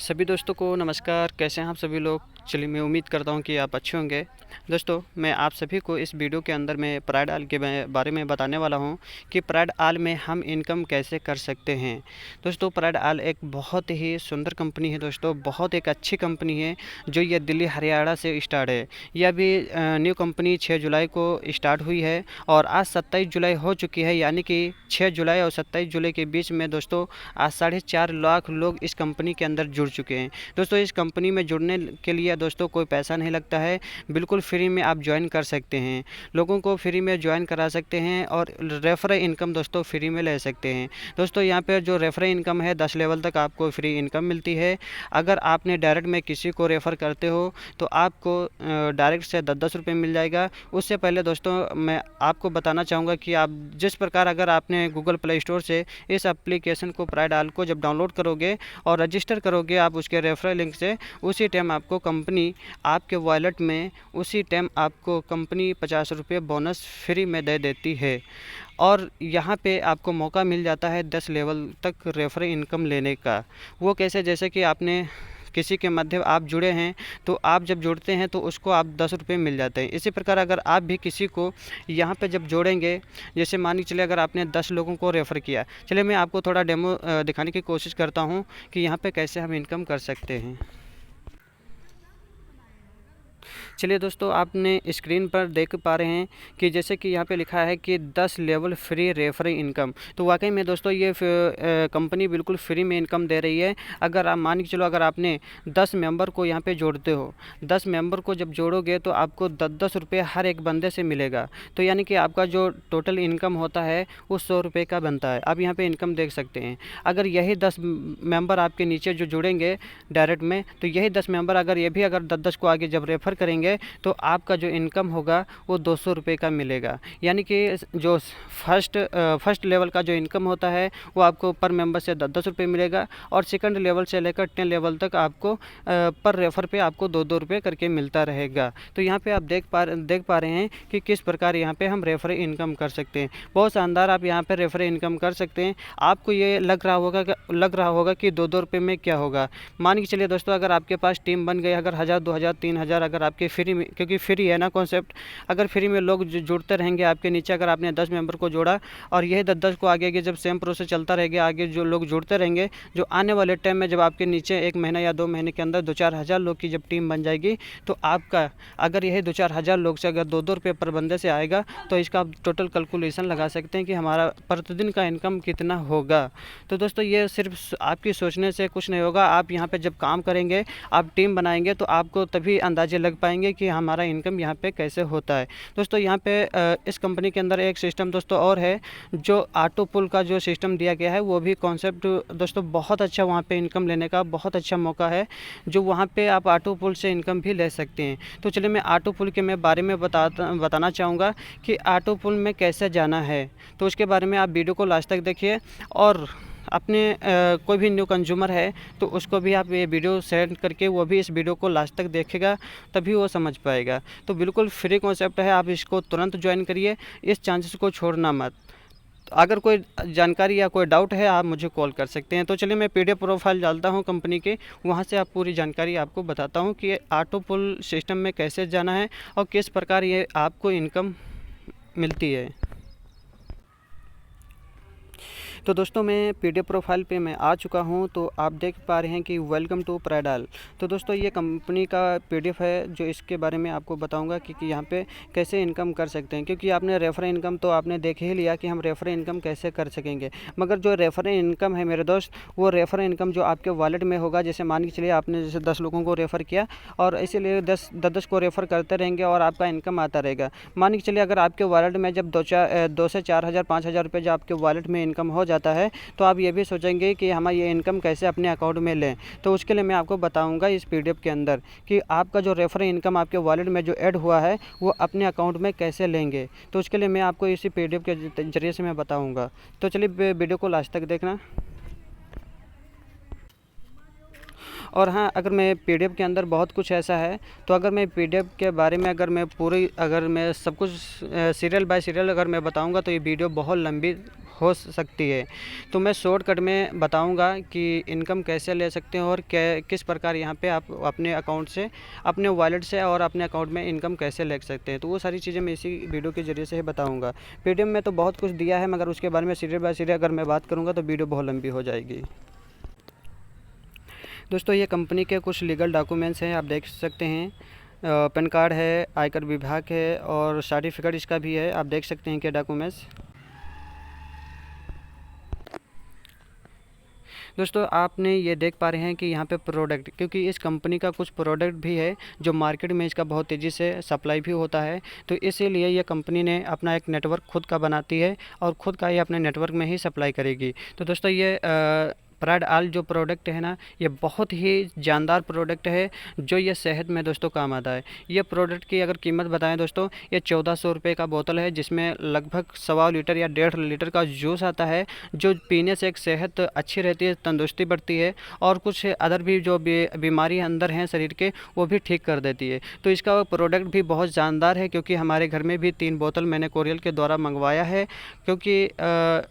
सभी दोस्तों को नमस्कार। कैसे हैं आप सभी लोग? चलिए, मैं उम्मीद करता हूं कि आप अच्छे होंगे। दोस्तों, मैं आप सभी को इस वीडियो के अंदर मैं प्राइड आल के बारे में बताने वाला हूं कि प्राइड आल में हम इनकम कैसे कर सकते हैं। दोस्तों, प्राइड आल एक बहुत ही सुंदर कंपनी है दोस्तों, बहुत एक अच्छी कंपनी है जो ये दिल्ली हरियाणा से स्टार्ट है। यह अभी न्यू कंपनी 6 जुलाई को स्टार्ट हुई है और आज 27 जुलाई हो चुकी है, यानी कि 6 जुलाई और 27 जुलाई के बीच में दोस्तों आज 4.5 लाख लोग इस कंपनी के अंदर जुड़ चुके हैं। दोस्तों, इस कंपनी में जुड़ने के लिए दोस्तों कोई पैसा नहीं लगता है, बिल्कुल फ्री में आप ज्वाइन कर सकते हैं। लोगों को फ्री में ज्वाइन करा सकते हैं और रेफरल इनकम दोस्तों फ्री में ले सकते हैं। दोस्तों, यहाँ पे जो रेफरल इनकम है 10 लेवल तक आपको फ्री इनकम मिलती है। अगर आपने डायरेक्ट में किसी को रेफ़र करते हो तो आपको डायरेक्ट से 10-10 रुपये मिल जाएगा। उससे पहले दोस्तों मैं आपको बताना चाहूँगा कि आप जिस प्रकार अगर आपने गूगल प्ले स्टोर से इस एप्लीकेशन को प्राइड आल को जब डाउनलोड करोगे और रजिस्टर करोगे आप उसके रेफरल लिंक से, उसी टाइम आपको कंपनी आपके वॉलेट में उसी टाइम आपको कंपनी 50 रुपये बोनस फ्री में दे देती है। और यहाँ पे आपको मौका मिल जाता है 10 लेवल तक रेफरल इनकम लेने का। वो कैसे? जैसे कि आपने किसी के माध्यम आप जुड़े हैं तो आप जब जुड़ते हैं तो उसको आप 10 रुपये मिल जाते हैं। इसी प्रकार अगर आप भी किसी को यहाँ पे जब जोड़ेंगे, जैसे मान के चलिए अगर आपने 10 लोगों को रेफ़र किया। चलिए, मैं आपको थोड़ा डेमो दिखाने की कोशिश करता हूँ कि यहाँ पे कैसे हम इनकम कर सकते हैं। चलिए दोस्तों, आपने स्क्रीन पर देख पा रहे हैं कि जैसे कि यहाँ पे लिखा है कि 10 लेवल फ्री रेफरल इनकम। तो वाकई में दोस्तों ये कंपनी बिल्कुल फ्री में इनकम दे रही है। अगर आप मान के चलो, अगर आपने 10 मेंबर को यहाँ पे जोड़ते हो, 10 मेंबर को जब जोड़ोगे तो आपको 10-10 रुपये हर एक बंदे से मिलेगा। तो यानी कि आपका जो टोटल इनकम होता है वो 100 रुपये का बनता है। आप यहाँ पे इनकम देख सकते हैं। अगर यही 10 मेंबर आपके नीचे जो जुड़ेंगे डायरेक्ट में, तो यही 10 मेंबर अगर ये भी अगर 10-10 को आगे जब रेफ़र करेंगे तो आपका जो इनकम होगा वो 200 रुपये का मिलेगा। यानी कि जो फर्स्ट लेवल का जो इनकम होता है वो आपको पर मेंबर से 10-10 रुपये मिलेगा और सेकंड लेवल से लेकर 10 लेवल तक आपको पर रेफ़र पे आपको 2-2 रुपये करके मिलता रहेगा। तो यहाँ पे आप देख पा रहे हैं कि किस प्रकार यहाँ पे हम रेफर इनकम कर सकते हैं। बहुत शानदार आप यहाँ पे रेफर इनकम कर सकते हैं। आपको ये लग रहा होगा कि 2-2 रुपये में क्या होगा। मान के चलिए दोस्तों, अगर आपके पास टीम बन गई, अगर 1000, 2000, 3000 अगर आपके फ्री में, क्योंकि फ्री है ना कॉन्सेप्ट, अगर फ्री में लोग जुड़ते रहेंगे आपके नीचे, अगर आपने 10 मेंबर को जोड़ा और यही 10-10 को आगे जब सेम प्रोसेस चलता रहेगा, आगे जो लोग जुड़ते रहेंगे, जो आने वाले टाइम में जब आपके नीचे 1 महीना या 2 महीने के अंदर 2-4 हज़ार लोग की जब टीम बन जाएगी, तो आपका अगर यही 2-4 हज़ार लोग से अगर 2-2 रुपये पर बंदे से आएगा तो इसका आप टोटल कैलकुलेशन लगा सकते हैं कि हमारा प्रतिदिन का इनकम कितना होगा। तो दोस्तों, ये सिर्फ आपकी सोचने से कुछ नहीं होगा। आप यहाँ पे जब काम करेंगे, आप टीम बनाएंगे, तो आपको तभी अंदाजे लग पाएंगे कि हमारा इनकम यहाँ पे कैसे होता है। दोस्तों, यहाँ पे इस कंपनी के अंदर एक सिस्टम दोस्तों और है, जो ऑटो पुल का जो सिस्टम दिया गया है, वो भी कॉन्सेप्ट दोस्तों बहुत अच्छा, वहाँ पे इनकम लेने का बहुत अच्छा मौका है, जो वहाँ पे आप ऑटो पुल से इनकम भी ले सकते हैं। तो चलिए, मैं ऑटो पुल के बारे में बताना चाहूँगा कि ऑटो पुल में कैसे जाना है। तो उसके बारे में आप वीडियो को लास्ट तक देखिए और अपने कोई भी न्यू कंज्यूमर है तो उसको भी आप ये वीडियो सेंड करके वो भी इस वीडियो को लास्ट तक देखेगा, तभी वो समझ पाएगा। तो बिल्कुल फ्री कॉन्सेप्ट है, आप इसको तुरंत ज्वाइन करिए, इस चांसेस को छोड़ना मत। तो अगर कोई जानकारी या कोई डाउट है आप मुझे कॉल कर सकते हैं। तो चलिए, मैं पीडीएफ प्रोफाइल डालता हूँ कंपनी के, वहाँ से आप पूरी जानकारी आपको बताता हूँ कि ऑटो पुल सिस्टम में कैसे जाना है और किस प्रकार ये आपको इनकम मिलती है। तो दोस्तों, मैं पीडीएफ प्रोफाइल पे मैं आ चुका हूँ। तो आप देख पा रहे हैं कि वेलकम टू प्राइड आल। तो दोस्तों, ये कंपनी का पीडीएफ है, जो इसके बारे में आपको बताऊंगा कि यहाँ पे कैसे इनकम कर सकते हैं। क्योंकि आपने रेफर इनकम तो आपने देख ही लिया कि हम रेफर इनकम कैसे कर सकेंगे, मगर जो रेफर इनकम है मेरे दोस्त, वो रेफर इनकम जो आपके वॉलेट में होगा, जैसे मान के चलिए आपने जैसे 10 लोगों को रेफ़र किया और इसीलिए 10-10 को रेफ़र करते रहेंगे और आपका इनकम आता रहेगा। मान के चलिए अगर आपके वॉलेट में जब 2 से 4 हज़ार 5 हज़ार रुपये जब आपके वॉलेट में इनकम हो जाता है, तो आप ये भी सोचेंगे कि हम ये इनकम कैसे अपने अकाउंट में लें। तो उसके लिए मैं आपको बताऊंगा इस पीडीएफ के अंदर कि आपका जो रेफर इनकम आपके वॉलेट में जो ऐड हुआ है वो अपने अकाउंट में कैसे लेंगे। तो उसके लिए मैं आपको इसी पीडीएफ के जरिए से मैं बताऊंगा। तो चलिए, वीडियो को लास्ट तक देखना। और हाँ, अगर मैं पीडीएफ के अंदर बहुत कुछ ऐसा है, तो अगर मैं पीडीएफ के बारे में अगर मैं सब कुछ सीरियल बाय सीरियल अगर मैं बताऊंगा तो ये वीडियो बहुत लंबी हो सकती है। तो मैं शॉर्टकट में बताऊंगा कि इनकम कैसे ले सकते हैं और किस प्रकार यहाँ पे आप अपने अकाउंट से, अपने वॉलेट से और अपने अकाउंट में इनकम कैसे ले सकते हैं। तो वो सारी चीज़ें मैं इसी वीडियो के ज़रिए से ही बताऊँगा। पीडीएफ में तो बहुत कुछ दिया है, मगर उसके बारे में सीरियल बाय सीरियल अगर मैं बात करूँगा तो वीडियो बहुत लंबी हो जाएगी। दोस्तों, ये कंपनी के कुछ लीगल डॉक्यूमेंट्स हैं, आप देख सकते हैं। पैन कार्ड है, आयकर विभाग है और सर्टिफिकेट इसका भी है, आप देख सकते हैं क्या डॉक्यूमेंट्स। दोस्तों, आपने ये देख पा रहे हैं कि यहाँ पे प्रोडक्ट, क्योंकि इस कंपनी का कुछ प्रोडक्ट भी है जो मार्केट में इसका बहुत तेज़ी से सप्लाई भी होता है। तो इसीलिए ये कंपनी ने अपना एक नेटवर्क खुद का बनाती है और ख़ुद का ये अपने नेटवर्क में ही सप्लाई करेगी। तो दोस्तों, ये प्राइड ऑल जो प्रोडक्ट है ना, ये बहुत ही जानदार प्रोडक्ट है जो ये सेहत में दोस्तों काम आता है। ये प्रोडक्ट की अगर कीमत बताएं दोस्तों, ये 1400 रुपये का बोतल है, जिसमें लगभग 1.25 लीटर या 1.5 लीटर का जूस आता है, जो पीने से एक सेहत अच्छी रहती है, तंदुरुस्ती बढ़ती है और कुछ अदर भी जो बीमारी अंदर हैं शरीर के, वो भी ठीक कर देती है। तो इसका प्रोडक्ट भी बहुत जानदार है, क्योंकि हमारे घर में भी 3 बोतल मैंने कोरियर के द्वारा मंगवाया है, क्योंकि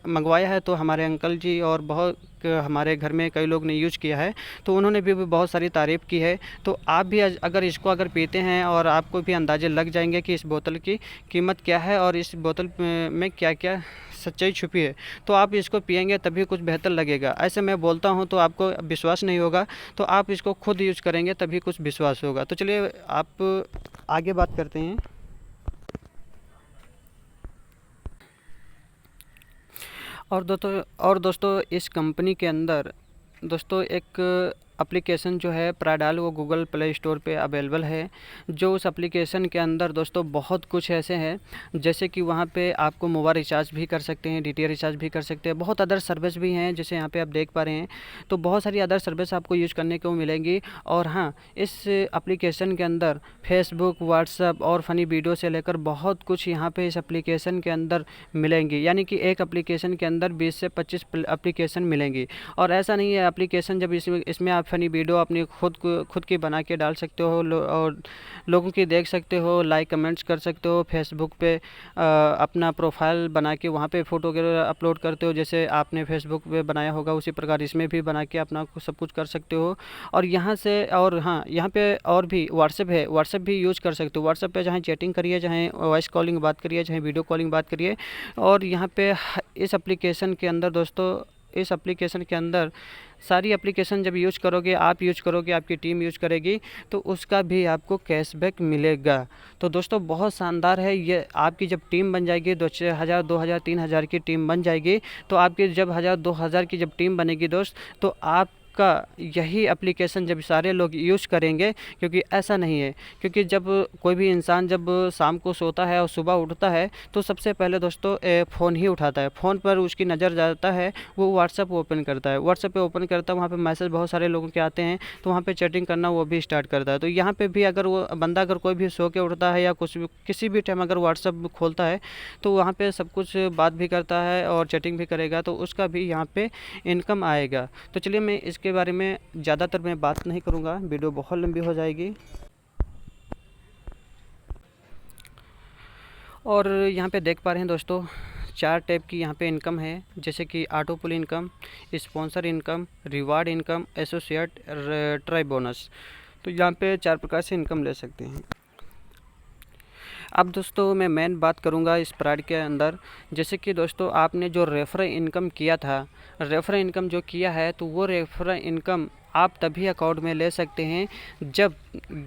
मंगवाया है तो हमारे अंकल जी और बहुत हमारे घर में कई लोग ने यूज किया है, तो उन्होंने भी बहुत सारी तारीफ़ की है। तो आप भी अगर इसको पीते हैं और आपको भी अंदाजे लग जाएंगे कि इस बोतल की कीमत क्या है और इस बोतल में क्या क्या सच्चाई छुपी है, तो आप इसको पिएंगे तभी कुछ बेहतर लगेगा। ऐसे मैं बोलता हूँ तो आपको विश्वास नहीं होगा, तो आप इसको खुद यूज करेंगे तभी कुछ विश्वास होगा। तो चलिए आप आगे बात करते हैं। और दोस्तों, इस कंपनी के अंदर दोस्तों एक एप्लीकेशन जो है प्राडाल, वो गूगल प्ले स्टोर पे अवेलेबल है। जो उस एप्लीकेशन के अंदर दोस्तों बहुत कुछ ऐसे हैं, जैसे कि वहाँ पे आपको मोबाइल रिचार्ज भी कर सकते हैं, डीटीएच रिचार्ज भी कर सकते हैं, बहुत अदर सर्विस भी हैं जैसे यहाँ पे आप देख पा रहे हैं। तो बहुत सारी अदर सर्विस आपको यूज करने को मिलेंगी। और हाँ, इस एप्लीकेशन के अंदर फेसबुक, व्हाट्सअप और फ़नी वीडियो से लेकर बहुत कुछ यहाँ पे इस एप्लीकेशन के अंदर मिलेंगी। यानी कि एक एप्लीकेशन के अंदर 20 से 25 एप्लीकेशन मिलेंगी। और ऐसा नहीं है, एप्लीकेशन जब इसमें आप फ़नी वीडियो अपनी खुद की बना के डाल सकते हो और लोगों की देख सकते हो, लाइक कमेंट्स कर सकते हो। फेसबुक पे अपना प्रोफाइल बना के वहाँ पे फ़ोटो वगैरह अपलोड करते हो, जैसे आपने फेसबुक पे बनाया होगा उसी प्रकार इसमें भी बना के अपना सब कुछ कर सकते हो। और यहाँ से, और हाँ, यहाँ पे और भी व्हाट्सएप है, व्हाट्सएप भी यूज़ कर सकते हो। व्हाट्सएप पे चाहे चैटिंग करिए, चाहे वॉइस कॉलिंग बात करिए, चाहे वीडियो कॉलिंग बात करिए। और यहाँ पे इस एप्लीकेशन के अंदर दोस्तों, इस एप्लीकेशन के अंदर सारी एप्लीकेशन जब यूज करोगे, आप यूज करोगे, आपकी टीम यूज करेगी, तो उसका भी आपको कैशबैक मिलेगा। तो दोस्तों बहुत शानदार है ये। आपकी जब टीम बन जाएगी, 2000, 2000, 3000 की टीम बन जाएगी, तो आपकी जब 1000, 2000 की जब टीम बनेगी दोस्त, तो आप का यही एप्लीकेशन जब सारे लोग यूज़ करेंगे, क्योंकि ऐसा नहीं है, क्योंकि जब कोई भी इंसान जब शाम को सोता है और सुबह उठता है, तो सबसे पहले दोस्तों फ़ोन ही उठाता है। फ़ोन पर उसकी नज़र जाता है, वो व्हाट्सएप ओपन करता है, व्हाट्सएप पे ओपन करता है, वहाँ पे मैसेज बहुत सारे लोगों के आते हैं, तो वहाँ पे चैटिंग करना वो भी स्टार्ट करता है। तो यहाँ पे भी अगर वो बंदा कोई भी सो के उठता है या कुछ किसी भी टाइम अगर व्हाट्सएप खोलता है, तो वहाँ पे सब कुछ बात भी करता है और चैटिंग भी करेगा, तो उसका भी यहाँ पे इनकम आएगा। तो चलिए, मैं इसके बारे में ज़्यादातर मैं बात नहीं करूँगा, वीडियो बहुत लंबी हो जाएगी। और यहाँ पे देख पा रहे हैं दोस्तों, 4 टाइप की यहाँ पे इनकम है, जैसे कि auto pool income, sponsor income, reward income, associate, try bonus. तो यहाँ पे 4 प्रकार से इनकम ले सकते हैं। अब दोस्तों मैं मेन बात करूंगा इस प्राइड के अंदर, जैसे कि दोस्तों आपने जो रेफरल इनकम किया था, रेफरल इनकम जो किया है, तो वो रेफरल इनकम आप तभी अकाउंट में ले सकते हैं जब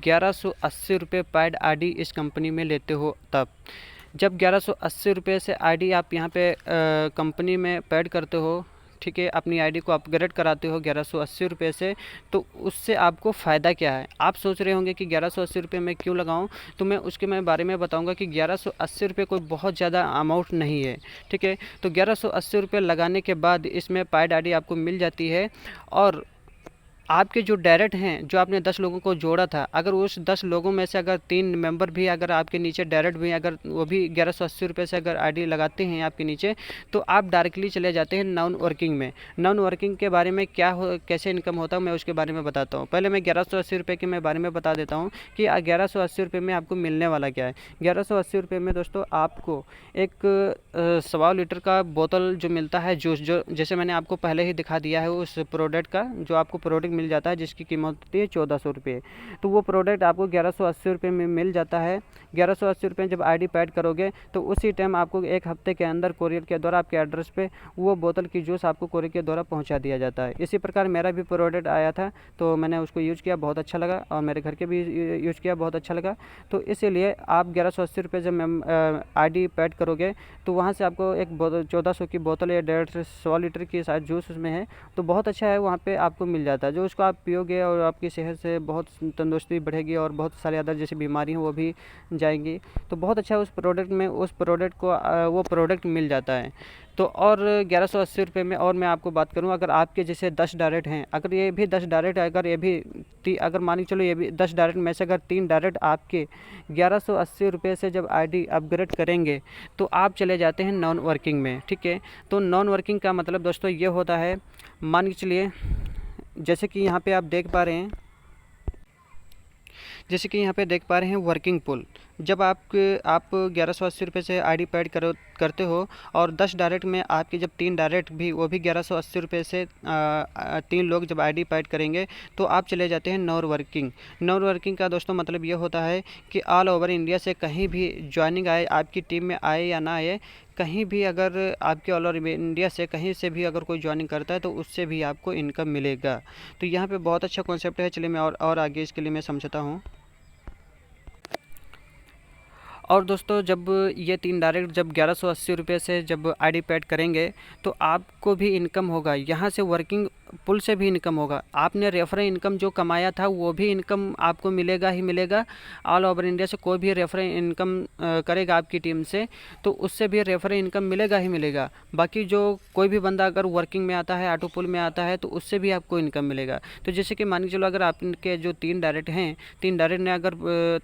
1180 रुपये पैड आईडी इस कंपनी में लेते हो। तब जब 1180 रुपये से आईडी आप यहाँ पे कंपनी में पैड करते हो, ठीक है, अपनी आईडी को अपग्रेड कराते हो 1180 रुपये से, तो उससे आपको फ़ायदा क्या है। आप सोच रहे होंगे कि 1180 रुपये मैं क्यों लगाऊं, तो मैं उसके बारे में बताऊंगा कि 1180 रुपये कोई बहुत ज़्यादा अमाउंट नहीं है, ठीक है। तो 1180 रुपये लगाने के बाद इसमें पैड आईडी आपको मिल जाती है, और आपके जो डायरेक्ट हैं, जो आपने 10 लोगों को जोड़ा था, अगर उस 10 लोगों में से अगर 3 मेंबर भी अगर आपके नीचे डायरेक्ट भी अगर वो भी 1180 रुपये से अगर आईडी लगाते हैं आपके नीचे, तो आप डायरेक्टली चले जाते हैं नॉन वर्किंग में। नॉन वर्किंग के बारे में क्या हो, कैसे इनकम होता है, मैं उसके बारे में बताता हूँ। पहले मैं 1180 रुपये के मैं बारे में बता देता हूँ कि 1180 रुपये में आपको मिलने वाला क्या है। 1180 रुपये में दोस्तों आपको एक 1.25 लीटर का बोतल जो मिलता है जूस, जो जैसे मैंने आपको पहले ही दिखा दिया है उस प्रोडक्ट का, जो आपको प्रोडक्ट मिल जाता है जिसकी कीमत होती है 1400 रुपये। तो वो प्रोडक्ट आपको 1180 रुपये में मिल जाता है। 1180 रुपये जब आईडी पैड करोगे तो उसी टाइम आपको 1 हफ्ते के अंदर कोरियर के द्वारा आपके एड्रेस पे वो बोतल की जूस आपको कोरियर के द्वारा पहुंचा दिया जाता है। इसी प्रकार मेरा भी प्रोडक्ट आया था, तो मैंने उसको यूज़ किया, बहुत अच्छा लगा, और मेरे घर के भी यूज़ किया, बहुत अच्छा लगा। तो इसीलिए आप 1180 रुपये जब आईडी पैड करोगे तो वहाँ से आपको एक 1400 की बोतल या 150 लीटर की शायद जूस उसमें है, तो बहुत अच्छा है, वहाँ पे आपको मिल जाता है। जो उसको आप पियोगे और आपकी सेहत से बहुत तंदुरुस्ती बढ़ेगी और बहुत सारे अदर जैसे बीमारी हैं वो भी जाएंगी। तो बहुत अच्छा है उस प्रोडक्ट में, उस प्रोडक्ट को वो प्रोडक्ट मिल जाता है। तो और 1180 रुपये में और मैं आपको बात करूं, अगर आपके जैसे 10 डायरेक्ट हैं, अगर ये भी 10 डायरेक्ट, अगर ये भी अगर मान के चलो ये भी 10 डायरेक्ट में से अगर 3 डायरेक्ट आपके 1180 रुपये से जब आईडी अपग्रेड करेंगे तो आप चले जाते हैं नॉन वर्किंग में। ठीक है, तो नॉन वर्किंग का मतलब दोस्तों ये होता है, मान के चलिए जैसे कि यहाँ पे आप देख पा रहे हैं, जैसे कि यहाँ पे देख पा रहे हैं वर्किंग पुल। जब आप 1180 रुपये से आईडी पैड करते हो और 10 डायरेक्ट में आपके जब 3 डायरेक्ट भी वो भी 1180 रुपये से 3 लोग जब आईडी पैड करेंगे तो आप चले जाते हैं नॉन वर्किंग। नॉन वर्किंग का दोस्तों मतलब ये होता है कि ऑल ओवर इंडिया से कहीं भी ज्वाइनिंग आए, आपकी टीम में आए या ना आए, कहीं भी अगर आपके ऑल ओवर इंडिया से कहीं से भी अगर कोई ज्वाइनिंग करता है तो उससे भी आपको इनकम मिलेगा। तो यहाँ पे बहुत अच्छा कॉन्सेप्ट है। चलिए मैं और आगे इसके लिए मैं समझाता हूँ। और दोस्तों जब ये 3 डायरेक्ट जब 1180 रुपये से जब आईडी पैड करेंगे तो आपको भी इनकम होगा, यहाँ से वर्किंग पुल से भी इनकम होगा। आपने रेफरल इनकम जो कमाया था वो भी इनकम आपको मिलेगा ही मिलेगा। ऑल ओवर इंडिया से कोई भी रेफरल इनकम करेगा आपकी टीम से तो उससे भी रेफरल इनकम मिलेगा ही मिलेगा। बाकी जो कोई भी बंदा अगर वर्किंग में आता है, ऑटो पुल में आता है, तो उससे भी आपको इनकम मिलेगा। तो जैसे कि मान के चलो अगर आपके जो 3 डायरेक्ट हैं, 3 डायरेक्ट ने अगर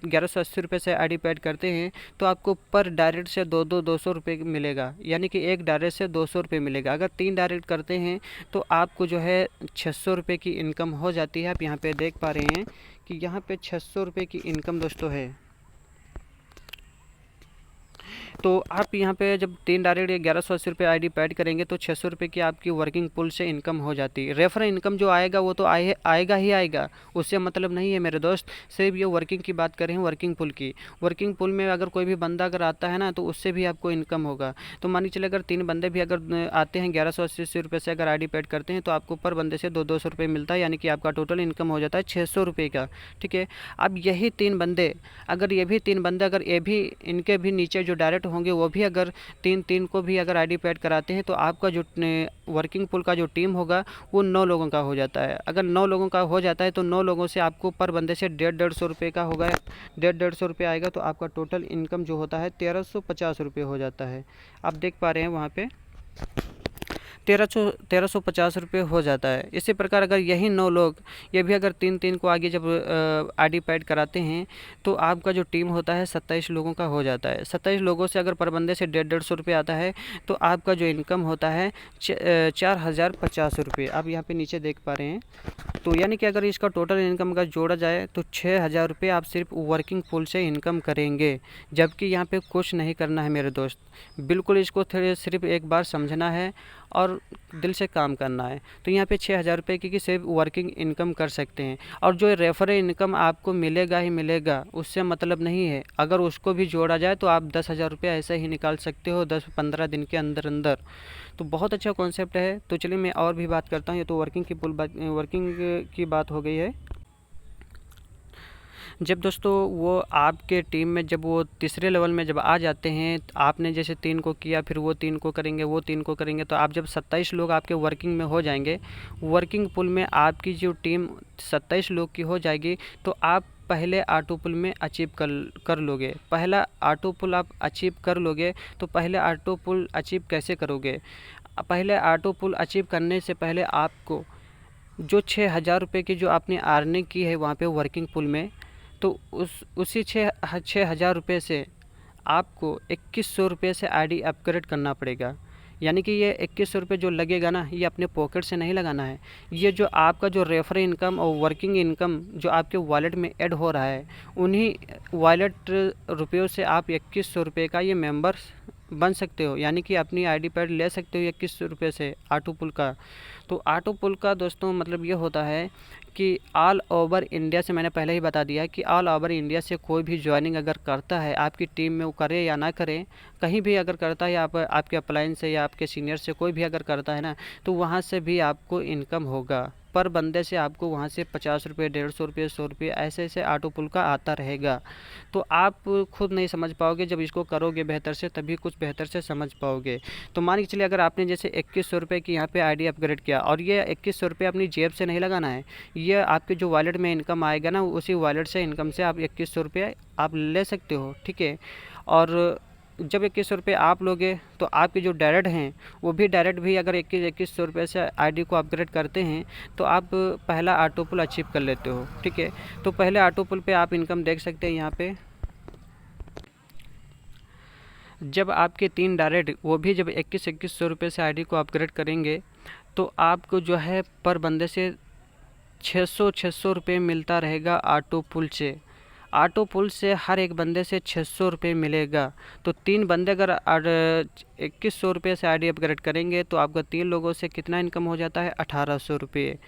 1180 रुपये से आईडी पैड करते हैं तो आपको पर डायरेक्ट से 200 रुपये मिलेगा, यानी कि एक डायरेक्ट से 200 रुपये मिलेगा। अगर 3 डायरेक्ट करते हैं तो आपको जो है 600 रुपये की इनकम हो जाती है। आप यहाँ पे देख पा रहे हैं कि यहाँ पे 600 रुपये की इनकम दोस्तों है। तो आप यहाँ पे जब 3 डायरेक्ट 1180 रुपये आईडी पैड करेंगे तो 600 रुपये की आपकी वर्किंग पुल से इनकम हो जाती है। रेफरल इनकम जो आएगा वो तो आएगा ही आएगा, उससे मतलब नहीं है मेरे दोस्त। सिर्फ ये वर्किंग की बात करें, वर्किंग पुल की। वर्किंग पुल में अगर कोई भी बंदा अगर आता है ना तो उससे भी आपको इनकम होगा। तो मान के चले अगर 3 बंदे भी अगर आते हैं 1180 रुपये से अगर आईडी पैड करते हैं तो आपको पर बंदे से 200 रुपये मिलता है, यानी कि आपका टोटल इनकम हो जाता है 600 रुपये का। ठीक है, अब यही 3 बंदे अगर ये भी 3 बंदे अगर ये भी इनके भी नीचे जो डायरेक्ट होंगे वो भी अगर 3 को भी अगर आईडी पैड कराते हैं तो आपका जो वर्किंग पुल का जो टीम होगा वो 9 लोगों का हो जाता है। अगर 9 लोगों का हो जाता है तो 9 लोगों से आपको पर बंदे से 150 रुपये का होगा, 150 रुपये आएगा, तो आपका टोटल इनकम जो होता है 1350 रुपये हो जाता है। आप देख पा रहे हैं वहाँ पे 1350 रुपये हो जाता है। इसी प्रकार अगर यही 9 लोग ये भी अगर 3 को आगे जब आईडी पैड कराते हैं तो आपका जो टीम होता है 27 लोगों का हो जाता है। 27 लोगों से अगर पर बंदे से 150 रुपये आता है तो आपका जो इनकम होता है 4050 रुपये। आप यहाँ पे नीचे देख पा रहे हैं। तो यानी कि अगर इसका टोटल इनकम का जोड़ा जाए तो 6000 रुपये आप सिर्फ वर्किंग पुल से इनकम करेंगे, जबकि यहाँ पे कुछ नहीं करना है मेरे दोस्त। बिल्कुल इसको सिर्फ एक बार समझना है और दिल से काम करना है। तो यहाँ पे 6000 रुपये की सिर्फ वर्किंग इनकम कर सकते हैं, और जो रेफरल इनकम आपको मिलेगा ही मिलेगा, उससे मतलब नहीं है। अगर उसको भी जोड़ा जाए तो आप 10,000 रुपये ऐसे ही निकाल सकते हो 10-15 दिन के अंदर अंदर। तो बहुत अच्छा कॉन्सेप्ट है। तो चलिए मैं और भी बात करता हूँ। ये तो वर्किंग की बात हो गई है। जब दोस्तों वो आपके टीम में जब वो तीसरे लेवल में जब आ जाते हैं, आपने जैसे 3 को किया, फिर वो 3 को करेंगे, वो 3 को करेंगे, तो आप जब 27 लोग आपके वर्किंग में हो जाएंगे, वर्किंग पुल में आपकी जो टीम 27 लोग की हो जाएगी, तो आप पहले ऑटो पुल में अचीव कर लोगे। पहला ऑटो पुल आप अचीव कर लोगे। तो पहले ऑटो पुल अचीव कैसे करोगे? पहले ऑटो पुल अचीव करने से पहले आपको जो 6,000 रुपये की जो आपने अर्निंग की है वहाँ पे वर्किंग पूल में, तो उसी 6,000 रुपये से आपको 2100 रुपये से आईडी अपग्रेड करना पड़ेगा। यानी कि ये 2100 रुपये जो लगेगा ना, ये अपने पॉकेट से नहीं लगाना है। ये जो आपका जो रेफर इनकम और वर्किंग इनकम जो आपके वॉलेट में ऐड हो रहा है, उन्हीं वॉलेट रुपयों से आप 2100 रुपये का ये मेंबर बन सकते हो। यानी कि अपनी आईडी पैड ले सकते हो 2100 रुपये से ऑटो पुल का। तो ऑटो पुल का दोस्तों मतलब ये होता है कि ऑल ओवर इंडिया से, मैंने पहले ही बता दिया कि ऑल ओवर इंडिया से कोई भी ज्वाइनिंग अगर करता है आपकी टीम में, वो करे या ना करे, कहीं भी अगर करता है, आपके अपलाइन से या आपके सीनियर से कोई भी अगर करता है ना, तो वहाँ से भी आपको इनकम होगा। पर बंदे से आपको वहाँ से 50 रुपये, 150 रुपये, 100 रुपये ऐसे ऐसे ऑटो पुल का आता रहेगा। तो आप खुद नहीं समझ पाओगे, जब इसको करोगे बेहतर से तभी कुछ बेहतर से समझ पाओगे। तो मान के चलिए अगर आपने जैसे 2100 रुपये की यहाँ पे आईडी अपग्रेड किया, और ये 2100 रुपये अपनी जेब से नहीं लगाना है, ये आपके जो वॉलेट में इनकम आएगा ना, उसी वॉलेट से इनकम से आप 2100 रुपये आप ले सकते हो, ठीक है। और जब 2100 रुपये आप लोगे तो आपके जो डायरेक्ट हैं वो भी डायरेक्ट भी अगर 2100 रुपये से आईडी को अपग्रेड करते हैं तो आप पहला ऑटो पुल अचीव कर लेते हो, ठीक है। तो पहले ऑटो पुल पे आप इनकम देख सकते हैं यहाँ पे। जब आपके 3 डायरेक्ट वो भी जब 2100 रुपये से आईडी को अपग्रेड करेंगे तो आपको जो है पर बंदे से 600 रुपये मिलता रहेगा ऑटो पुल से। ऑटो पुल से हर एक बंदे से 600 रुपये मिलेगा। तो 3 बंदे अगर 2100 रुपये से आईडी अपग्रेड करेंगे तो आपका 3 लोगों से कितना इनकम हो जाता है, 1800 रुपये।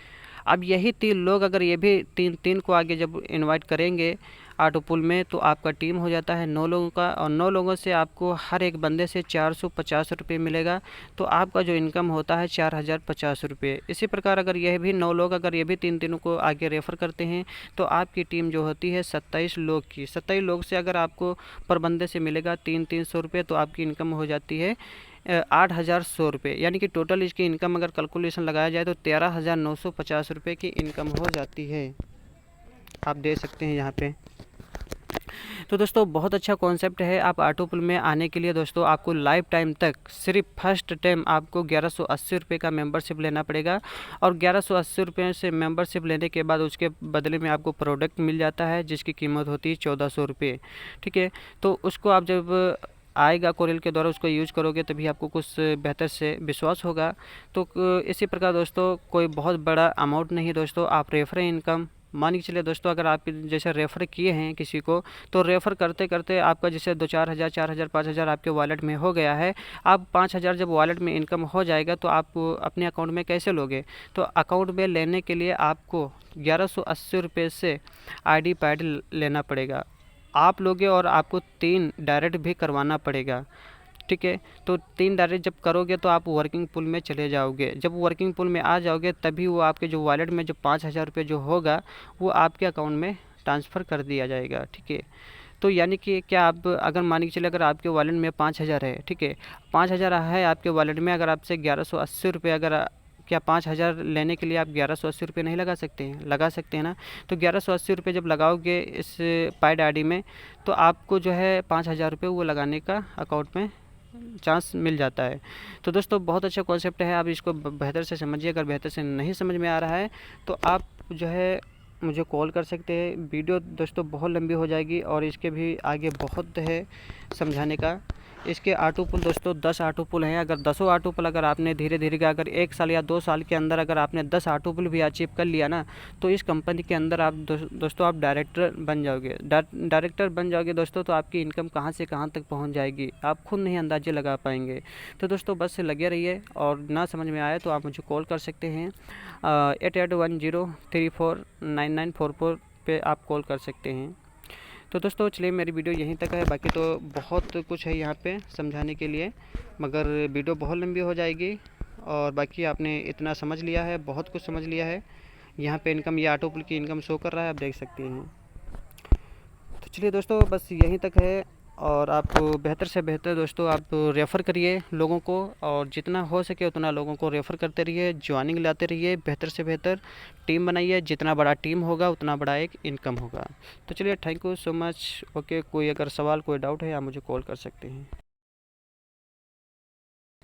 अब यही 3 लोग अगर ये भी तीन को आगे जब इनवाइट करेंगे ऑटो पुल में, तो आपका टीम हो जाता है 9 लोगों का, और 9 लोगों से आपको हर एक बंदे से 450 रुपये मिलेगा। तो आपका जो इनकम होता है 4050 रुपये। इसी प्रकार अगर यह भी 9 लोग अगर ये भी तीनों को आगे रेफ़र करते हैं तो आपकी टीम जो होती है 27 लोग की। 27 लोग से अगर आपको पर बंदे से मिलेगा 300 रुपये, तो आपकी इनकम हो जाती है 8,100 रुपये। यानी कि टोटल इसकी इनकम अगर कैलकुलेशन लगाया जाए तो 13,950 रुपये की इनकम हो जाती है। आप देख सकते हैं यहाँ पे। तो दोस्तों बहुत अच्छा कॉन्सेप्ट है। आप ऑटो पुल में आने के लिए दोस्तों आपको लाइफ टाइम तक सिर्फ फर्स्ट टाइम आपको 1180 रुपये का मेंबरशिप लेना पड़ेगा, और 1180 रुपये से मेंबरशिप लेने के बाद उसके बदले में आपको प्रोडक्ट मिल जाता है जिसकी कीमत होती है 1400 रुपये, ठीक है। तो उसको आप जब आएगा कोरियल के द्वारा उसको यूज करोगे तभी आपको कुछ बेहतर से विश्वास होगा। तो इसी प्रकार दोस्तों कोई बहुत बड़ा अमाउंट नहीं दोस्तों, आप रेफर इनकम मान के चलिए दोस्तों, अगर आप जैसे रेफ़र किए हैं किसी को, तो रेफ़र करते करते आपका जैसे 2-4 हज़ार, 4 हज़ार, 5 हज़ार आपके वॉलेट में हो गया है। आप 5 हज़ार जब वॉलेट में इनकम हो जाएगा तो आप अपने अकाउंट में कैसे लोगे? तो अकाउंट में लेने के लिए आपको 1180 रुपये से आईडी पैड लेना पड़ेगा। आप लोगे और आपको 3 डायरेक्ट भी करवाना पड़ेगा, ठीक है। तो 3 डायरेक्ट जब करोगे तो आप वर्किंग पूल में चले जाओगे। जब वर्किंग पूल में आ जाओगे तभी वो आपके जो वॉलेट में जो 5,000 रुपये जो होगा वो आपके अकाउंट में ट्रांसफ़र कर दिया जाएगा, ठीक है। तो यानी कि क्या आप अगर मान के चले अगर आपके वॉलेट में 5,000 है, ठीक है, 5,000 है आपके वॉलेट में, अगर आपसे 1180 रुपये अगर क्या 5,000 लेने के लिए आप 1180 रुपये नहीं लगा सकते हैं? लगा सकते हैं ना। तो 1180 रुपये जब लगाओगे इस पैड आईडी में तो आपको जो है 5,000 रुपये वो लगाने का अकाउंट में चांस मिल जाता है। तो दोस्तों बहुत अच्छा कॉन्सेप्ट है, आप इसको बेहतर से समझिए। अगर बेहतर से नहीं समझ में आ रहा है तो आप जो है मुझे कॉल कर सकते हैं। वीडियो दोस्तों बहुत लंबी हो जाएगी और इसके भी आगे बहुत है समझाने का। इसके ऑटो पुल दोस्तों 10 ऑटो पुल हैं। अगर 10 ऑटो पुल अगर आपने धीरे धीरे का अगर 1 साल या 2 साल के अंदर अगर आपने 10 ऑटो पुल भी अचीव कर लिया ना, तो इस कंपनी के अंदर आप दोस्तों आप डायरेक्टर बन जाओगे। डायरेक्टर बन जाओगे दोस्तों तो आपकी इनकम कहाँ से कहाँ तक पहुँच जाएगी आप खुद नहीं अंदाजे लगा पाएंगे। तो दोस्तों बस लगे रहिए, और ना समझ में आए तो आप मुझे कॉल कर सकते हैं 8810349944 पे आप कॉल कर सकते हैं। तो दोस्तों चलिए मेरी वीडियो यहीं तक है, बाकी तो बहुत कुछ है यहाँ पे समझाने के लिए, मगर वीडियो बहुत लंबी हो जाएगी। और बाकी आपने इतना समझ लिया है, बहुत कुछ समझ लिया है। यहाँ पे इनकम, ये ऑटो पुल की इनकम शो कर रहा है, आप देख सकते हैं। तो चलिए दोस्तों बस यहीं तक है, और आप बेहतर से बेहतर दोस्तों आप रेफ़र करिए लोगों को, और जितना हो सके उतना लोगों को रेफ़र करते रहिए, ज्वाइनिंग लाते रहिए, बेहतर से बेहतर टीम बनाइए। जितना बड़ा टीम होगा उतना बड़ा एक इनकम होगा। तो चलिए thank you so much. Okay, कोई अगर सवाल कोई डाउट है आप मुझे कॉल कर सकते हैं।